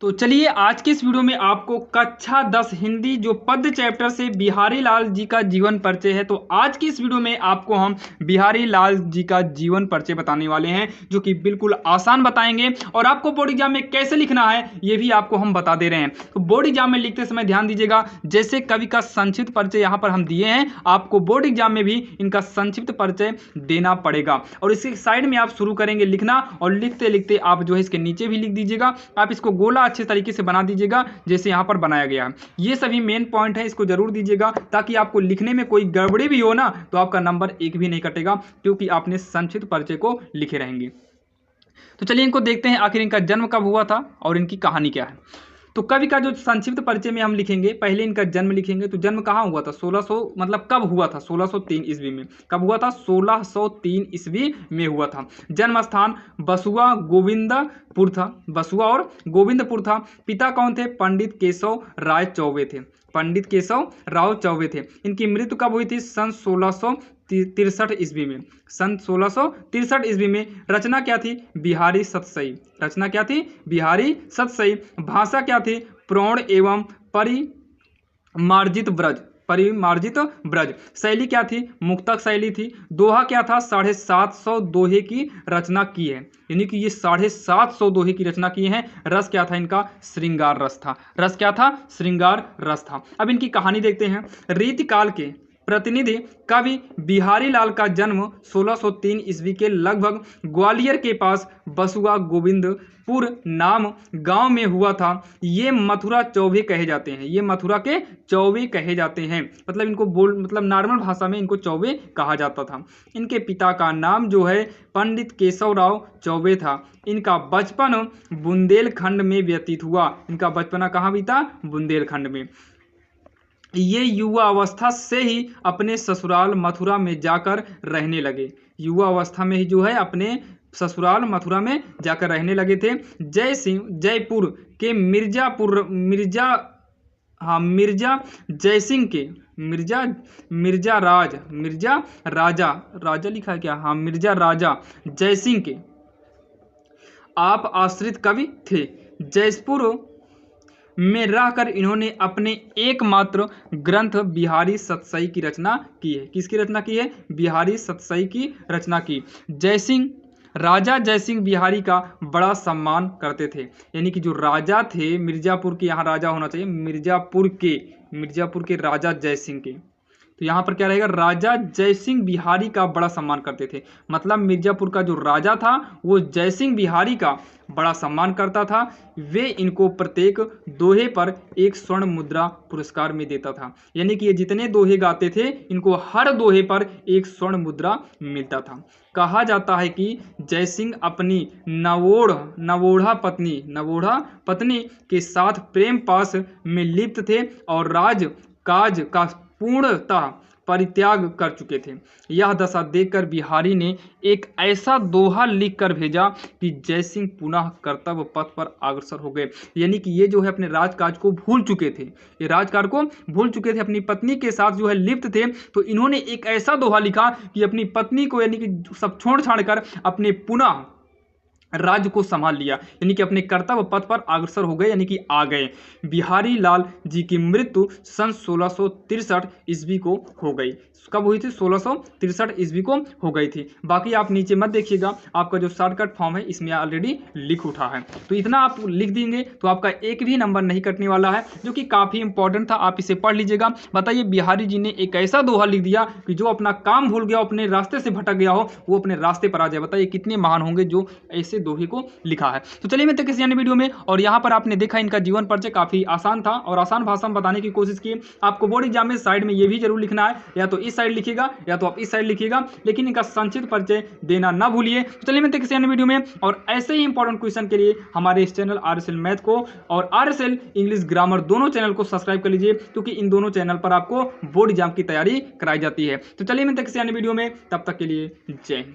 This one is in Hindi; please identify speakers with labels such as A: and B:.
A: तो चलिए आज के इस वीडियो में आपको कक्षा 10 हिंदी जो पद्य चैप्टर से बिहारी लाल जी का जीवन परिचय है। तो आज की इस वीडियो में आपको हम बिहारी लाल जी का जीवन परिचय बताने वाले हैं जो कि बिल्कुल आसान बताएंगे और आपको बोर्ड एग्जाम में कैसे लिखना है ये भी आपको हम बता दे रहे हैं। तो बोर्ड एग्जाम में लिखते समय ध्यान दीजिएगा, जैसे कवि का संक्षिप्त परिचय यहाँ पर हम दिए हैं, आपको बोर्ड एग्जाम में भी इनका संक्षिप्त परिचय देना पड़ेगा और इसके साइड में आप शुरू करेंगे लिखना और लिखते लिखते आप जो है इसके नीचे भी लिख दीजिएगा। आप इसको गोला अच्छे तरीके से बना दीजिएगा जैसे यहाँ पर बनाया गया है। ये सभी मेन पॉइंट है, इसको जरूर दीजिएगा ताकि आपको लिखने में कोई गड़बड़ी भी हो ना तो आपका नंबर एक भी नहीं कटेगा, क्योंकि आपने संक्षिप्त परिचय को लिखे रहेंगे। तो चलिए इनको देखते हैं आखिर इनका जन्म कब हुआ था और इनकी कहानी क्या है। तो कवि का जो संक्षिप्त परिचय में हम लिखेंगे, पहले इनका जन्म लिखेंगे। तो जन्म कहाँ हुआ था? 1600 मतलब कब हुआ था? 1603 ईस्वी में। कब हुआ था? 1603 ईस्वी में हुआ था। जन्म स्थान बसुआ गोविंदपुर था, बसुआ और गोविंदपुर था। पिता कौन थे? पंडित केशव राय चौबे थे, पंडित केशव राव चौबे थे। इनकी मृत्यु कब हुई थी? सन 1663 ईस्वी में, सन 1663 ईस्वी में। रचना क्या थी? बिहारी सतसई। रचना क्या थी? बिहारी सतसई। भाषा क्या थी? प्रौढ़ एवं परिमार्जित ब्रज, परिमार्जित ब्रज। शैली क्या थी? मुक्तक शैली थी। दोहा क्या था? 750 दोहे की रचना की है, यानी कि ये 750 दोहे की रचना की है। रस क्या था इनका? श्रृंगार रस था। रस क्या था? श्रृंगार रस था। अब इनकी कहानी देखते हैं। रीतिकाल के प्रतिनिधि कवि बिहारी लाल का जन्म 1603 ईस्वी के लगभग ग्वालियर के पास बसुआ गोविंदपुर नाम गांव में हुआ था। ये मथुरा चौबे कहे जाते हैं, ये मथुरा के चौबे कहे जाते हैं। मतलब इनको मतलब नॉर्मल भाषा में इनको चौबे कहा जाता था। इनके पिता का नाम जो है पंडित केशव राव चौबे था। इनका बचपन बुंदेलखंड में व्यतीत हुआ। इनका बचपना कहाँ बीता? बुंदेलखंड में। ये युवा अवस्था से ही अपने ससुराल मथुरा में जाकर रहने लगे। युवा अवस्था में ही जो है अपने ससुराल मथुरा में जाकर रहने लगे थे। जयपुर के मिर्जा जयसिंह के मिर्जा राजा लिखा है क्या? हाँ, मिर्जा राजा जयसिंह के आप आश्रित कवि थे। जयपुर में रहकर इन्होंने अपने एकमात्र ग्रंथ बिहारी सतसई की रचना की है। किसकी रचना की है? बिहारी सतसई की रचना की। राजा जयसिंह बिहारी का बड़ा सम्मान करते थे, यानी कि जो राजा थे मिर्जापुर के, यहाँ राजा होना चाहिए, मिर्जापुर के राजा जयसिंह के। तो यहाँ पर क्या रहेगा? राजा जयसिंह बिहारी का बड़ा सम्मान करते थे। मतलब मिर्जापुर का जो राजा था वो जयसिंह बिहारी का बड़ा सम्मान करता था। वे इनको प्रत्येक दोहे पर एक स्वर्ण मुद्रा पुरस्कार में देता था, यानी कि ये जितने दोहे गाते थे इनको हर दोहे पर एक स्वर्ण मुद्रा मिलता था। कहा जाता है कि जयसिंह अपनी नवोढ़ा पत्नी के साथ प्रेम पास में लिप्त थे और राजकाज का पूर्णतः परित्याग कर चुके थे। यह दशा देखकर बिहारी ने एक ऐसा दोहा लिख कर भेजा कि जयसिंह पुनः कर्तव्य पथ पर अग्रसर हो गए। यानी कि ये जो है अपने राजकाज को भूल चुके थे, ये राजकाज को भूल चुके थे, अपनी पत्नी के साथ जो है लिप्त थे। तो इन्होंने एक ऐसा दोहा लिखा कि अपनी पत्नी को यानी कि सब छोड़ छाड़ कर अपने पुनः राज्य को संभाल लिया, यानी कि अपने कर्तव्य पथ पर अग्रसर हो गए, यानी कि आ गए। बिहारी लाल जी की मृत्यु सन 1663 ईस्वी को हो गई। कब हुई थी? 1663 ईस्वी को हो गई थी। बाकी आप नीचे मत देखिएगा, आपका जो शॉर्टकट फॉर्म है इसमें ऑलरेडी लिख उठा है। तो इतना आप लिख देंगे तो आपका एक भी नंबर नहीं कटने वाला है, जो कि काफ़ी इंपॉर्टेंट था। आप इसे पढ़ लीजिएगा। बताइए, बिहारी जी ने एक ऐसा दोहा लिख दिया कि जो अपना काम भूल गया, अपने रास्ते से भटक गया हो, वो अपने रास्ते पर आ जाए। बताइए कितने महान होंगे जो ऐसे दोहे को लिखा है। तो चलिए मिलते हैं किसी अन्य वीडियो में। और यहाँ पर आपने देखा इनका जीवन परिचय काफी आसान था और आसान भाषा में बताने की कोशिश की। आपको बोर्ड एग्जाम में साइड में ये भी जरूर लिखना है, या तो इस साइड लिखिएगा या तो आप इस साइड लिखिएगा, लेकिन इनका संक्षिप्त परिचय देना ना भूलिए। तो चलिए मिलते हैं किसी अन्य वीडियो में। और ऐसे ही इंपॉर्टेंट क्वेश्चन के लिए हमारे इस चैनल RSL मैथ को और RSL इंग्लिश ग्रामर दोनों चैनल को सब्सक्राइब कर लीजिए, क्योंकि इन दोनों चैनल पर आपको बोर्ड एग्जाम की तैयारी कराई जाती है। तो चलिए मिलते हैं किसी अन्य वीडियो में, तब तक के लिए जय हिंद।